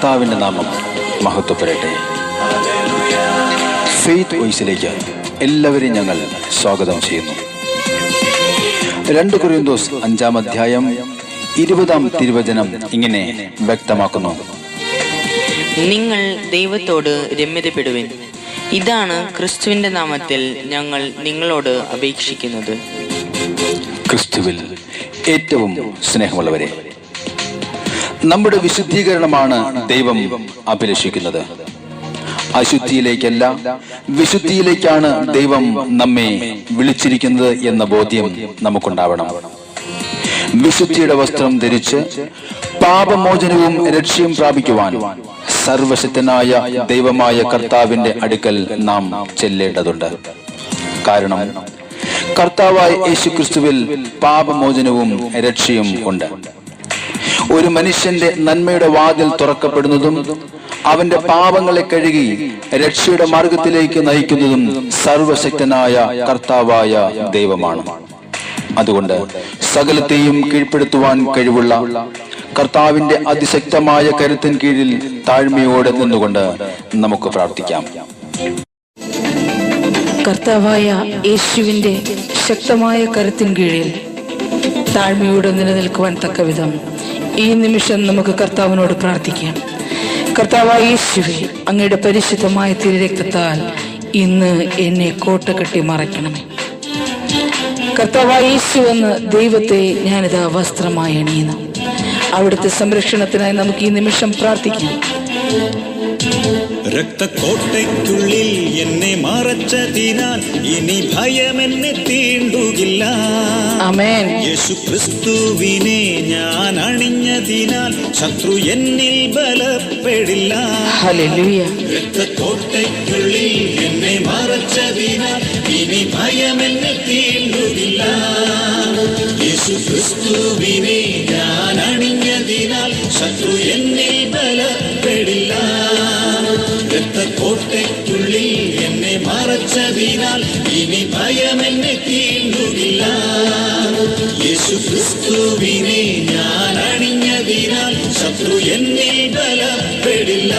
കർത്താവിൻ്റെ നാമം മഹത്വപ്പെടട്ടെ. ഫെയ്ത്ത് വോയിസിലേക്ക് എല്ലാവരെയും ഞങ്ങൾ സ്വാഗതം ചെയ്യുന്നു. 2 കൊരിന്തോസ് 5-ാം അധ്യായം 20-ാം തിരുവചനം ഇങ്ങനെ വ്യക്തമാക്കുന്നു: നിങ്ങൾ ദൈവത്തോട് രമ്യതപ്പെടുവിൻ. ഇതാണ് ക്രിസ്തുവിന്റെ നാമത്തിൽ ഞങ്ങൾ നിങ്ങളോട് അപേക്ഷിക്കുന്നത്. ക്രിസ്തുവിൽ ഏറ്റവും സ്നേഹമുള്ളവരെ, നമ്മുടെ വിശുദ്ധീകരണമാണ് ദൈവം അഭിലഷിക്കുന്നത്. അശുദ്ധിയിലേക്കല്ല, വിശുദ്ധിയിലേക്കാണ് ദൈവം നമ്മെ വിളിച്ചിരിക്കുന്നത് എന്ന ബോധ്യം നമുക്കുണ്ടാവണം. വിശുദ്ധിയുടെ വസ്ത്രം ധരിച്ച് പാപമോചനവും രക്ഷയും പ്രാപിക്കുവാൻ സർവശക്തനായ ദൈവമായ കർത്താവിന്റെ അടുക്കൽ നാം ചെല്ലേണ്ടതുണ്ട്. കാരണം കർത്താവായ യേശുക്രിസ്തുവിൽ പാപമോചനവും രക്ഷയും ഉണ്ട്. ഒരു മനുഷ്യന്റെ നന്മയുടെ വാതിൽ തുറക്കപ്പെടുന്നതും അവന്റെ പാപങ്ങളെ കഴുകി രക്ഷയുടെ മാർഗത്തിലേക്ക് നയിക്കുന്നതും സർവശക്തനായ കർത്താവായ ദൈവമാണ്. അതുകൊണ്ട് സകലത്തെയും കീഴ്പ്പെടുത്തുവാൻ കഴിവുള്ള കർത്താവിന്റെ അതിശക്തമായ കരുത്തിൻ കീഴിൽ താഴ്മയോടെ നിന്നുകൊണ്ട് നമുക്ക് പ്രാർത്ഥിക്കാം. കർത്താവായ യേശുവിന്റെ ശക്തമായ കരുത്തിൻ കീഴിൽ താഴ്മയോടെ നിലനിൽക്കുവാൻ തക്കവിധം ഈ നിമിഷം നമുക്ക് കർത്താവിനോട് പ്രാർത്ഥിക്കാം. കർത്താവായ യേശുവേ, അങ്ങയുടെ പരിശുദ്ധമായ തിരുരക്തത്താൽ ഇന്ന് എന്നെ കോട്ട കെട്ടി മറയ്ക്കണമേ. കർത്താവായ യേശു എന്ന ദൈവത്തെ ഞാനിതാ വസ്ത്രമായി അണിയുന്നു. അവിടുത്തെ സംരക്ഷണത്തിനായി നമുക്ക് ഈ നിമിഷം പ്രാർത്ഥിക്കാം. രക്തക്കോട്ടയ്ക്കുള്ളിൽ എന്നെ മറച്ചതിനാൽ ഇനി ഭയം എന്നെ തീണ്ടുകില്ല. ആമേൻ. യേശു ക്രിസ്തുവിനെ ഞാൻ അണിഞ്ഞതിനാൽ ശത്രു എന്നിൽ ബലപ്പെടില്ല. ഹല്ലേലൂയ. രക്തക്കോട്ടയ്ക്കുള്ളിൽ എന്നെ മറച്ചതിനാൽ ഇനി ഭയം എന്നെ തീണ്ടുകില്ല. യേശു ക്രിസ്തുവിനെ ഞാൻ അണിഞ്ഞതിനാൽ ശത്രു എന്നിൽ ബലപ്പെടില്ല. രക്തക്കോട്ടയ്ക്കുള്ളിൽ എന്നെ മറച്ചതിനാൽ ഇനി ഭയം എന്നെ തീണ്ടുകില്ല. യേശു ക്രിസ്തുവിനെ ഞാൻ അണിഞ്ഞതിനാൽ ശത്രു എന്നിൽ ബലപ്പെടില്ല.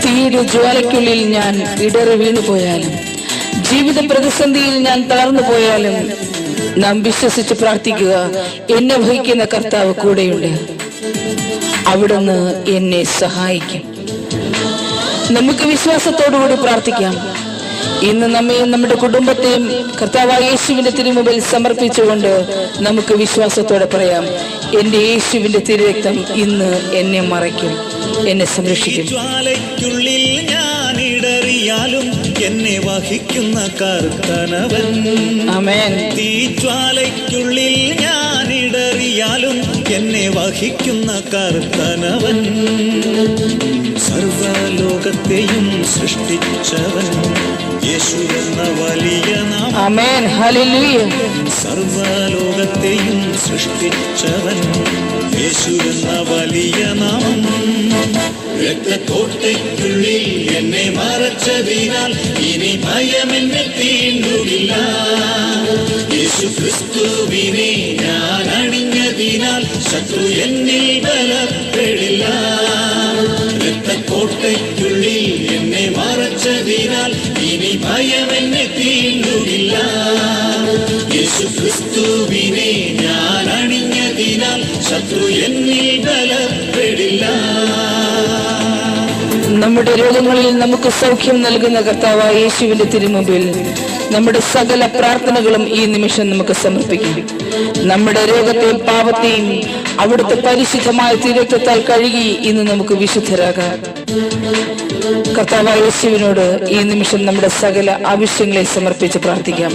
തീയുടെ ജ്വാലയ്ക്കുള്ളിൽ ഞാൻ ഇടറി വീണു പോയാലും, ജീവിത പ്രതിസന്ധിയിൽ ഞാൻ തളർന്നു പോയാലും, നാം വിശ്വസിച്ച് പ്രാർത്ഥിക്കുക. എന്നെ വഹിക്കുന്ന കർത്താവ് കൂടെയുണ്ട്. അവിടുന്ന് എന്നെ സഹായിക്കും. നമുക്ക് വിശ്വാസത്തോടുകൂടി പ്രാർത്ഥിക്കാം. ഇന്ന് നമ്മയും നമ്മുടെ കുടുംബത്തെയും കർത്താവായ യേശുവിന്റെ തിരുമുമ്പിൽ സമർപ്പിച്ചുകൊണ്ട് നമുക്ക് വിശ്വാസത്തോടെ പറയാം: എന്റെ യേശുവിന്റെ തിരുരക്തം ഇന്ന് എന്നെ മറയ്ക്കും, എന്നെ സംരക്ഷിക്കും. ജ്വാലയ്ക്കുള്ളിൽ ഞാൻ ഇടറിയാലും എന്നെ വഹിക്കുന്ന കർത്തനവൻ. ആമേൻ. തീജ്വാലയ്ക്കുള്ളിൽ ഞാൻ ഇടറിയാലും എന്നെ വഹിക്കുന്ന കർത്തനവൻ. സർവലോകത്തെയും സൃഷ്ടിച്ചവൻ യേശു എന്ന വലിയ നാമം. ആമേൻ. ഹല്ലേലൂയ. സർവലോകത്തെയും സൃഷ്ടിച്ചവൻ യേശു എന്ന വലിയ നാമം. രക്തക്കോട്ടയ്ക്കുള്ളിൽ എന്നെ മറച്ചതിനാൽ ഇനി ഭയം എന്നെ തീണ്ടുകില്ല. യേശു ക്രിസ്തുവിനെ ഞാൻ അണിഞ്ഞതിനാൽ ശത്രു എന്നിൽ ബലപ്പെടില്ല. രക്തക്കോട്ടയ്ക്കുള്ളിൽ എന്നെ മറച്ചതിനാൽ ഇനി ഭയം എന്നെ തീണ്ടുകില്ല. യേശു ക്രിസ്തുവിനെ ഞാൻ അണിഞ്ഞതിനാൽ ശത്രു എന്നിൽ ബലപ്പെടില്ല. നമ്മുടെ രോഗങ്ങളിൽ നമുക്ക് സൗഖ്യം നൽകുന്ന കർത്താവായ യേശുവിന്റെ തിരുമുമ്പിൽ നമ്മുടെ സകല പ്രാർത്ഥനകളും ഈ നിമിഷം നമുക്ക് സമർപ്പിക്കാം. നമ്മുടെ രോഗത്തെയും പാപത്തെയും അവിടുത്തെ പരിശുദ്ധമായ തിരുരക്തത്താൽ കഴുകി ഇന്ന് നമുക്ക് വിശുദ്ധരാകാം. കർത്താവായ യേശുവിനോട് ഈ നിമിഷം നമ്മുടെ സകല ആവശ്യങ്ങളെ സമർപ്പിച്ച് പ്രാർത്ഥിക്കാം.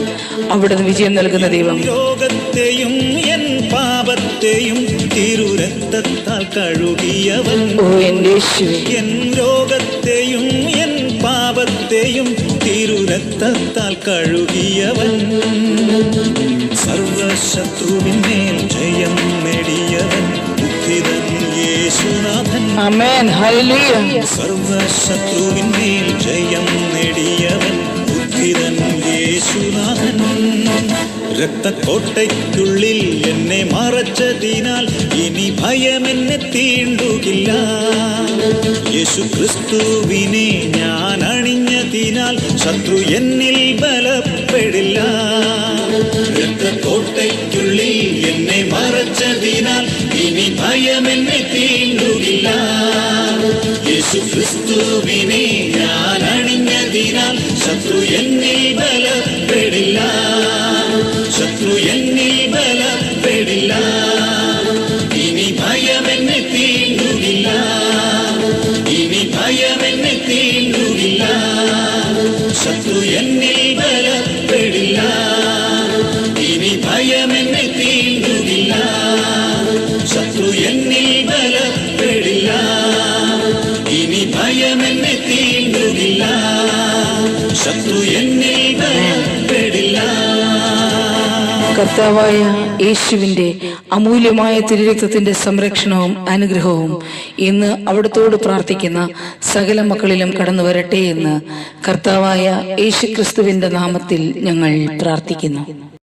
അവിടുന്ന് വിജയം നൽകുന്ന ദൈവം. രോഗത്തെയും എൻ പാപത്തെയും തിരുരക്തത്താൽ കഴുകിയവൻ. ഓ എന്റെ യേശുവേ, എൻ രോഗത്തെയും എൻ പാപത്തെയും തിരുരക്തത്താൽ കഴുകിയവൻ. സർവശത്രുവിന്മേൽ ജയം നേടിയവൻ ഉദ്ധിതൻ യേശുനാഥൻ. ആമേൻ. ഹല്ലേലൂയ. സർവശത്രുവിന്മേൽ ജയം നേടിയവൻ ഉദ്ധിതൻ യേശുനാഥൻ. രക്തക്കോട്ടയ്ക്കുള്ളിൽ എന്നെ മറച്ചതിനാൽ ഇനി ഭയം എന്നെ തീണ്ടുകില്ല. യേശു ക്രിസ്തുവിനെ ഞാൻ അണിഞ്ഞതിനാൽ ശത്രു എന്നിൽ ബലപ്പെടില്ല. രക്തക്കോട്ടയ്ക്കുള്ളിൽ എന്നെ മറച്ചതിനാൽ ഇനി ഭയം എന്നെ തീണ്ടുകില്ല. യേശു ക്രിസ്തുവിനെ ഞാൻ അണിഞ്ഞതിനാൽ ശത്രു എന്നിൽ ബലപ്പെടില്ല. ശത്രു എന്നിൽ ബലപ്പെടില്ല. ഇനി ഭയം എന്നെ തീണ്ടുകില്ല. ഇനി ഭയം എന്നെ തീണ്ടുകില്ല. ശത്രു എന്നിൽ ബലപ്പെടില്ല. ഇനി ഭയം എന്നെ തീണ്ടുകില്ല. ശത്രു എന്നിൽ ബലപ്പെടില്ല. ഇനി ഭയം എന്നെ തീണ്ടുകില്ല. ശത്രു എന്നിൽ ബലപ്പെടില്ല. കർത്താവായ യേശുവിന്റെ അമൂല്യമായ തിരുരക്തത്തിന്റെ സംരക്ഷണവും അനുഗ്രഹവും ഇന്ന് അവിടുത്തോട് പ്രാർത്ഥിക്കുന്ന സകല മക്കളിലും കടന്നു വരട്ടെ എന്ന് കർത്താവായ യേശുക്രിസ്തുവിന്റെ നാമത്തിൽ ഞങ്ങൾ പ്രാർത്ഥിക്കുന്നു.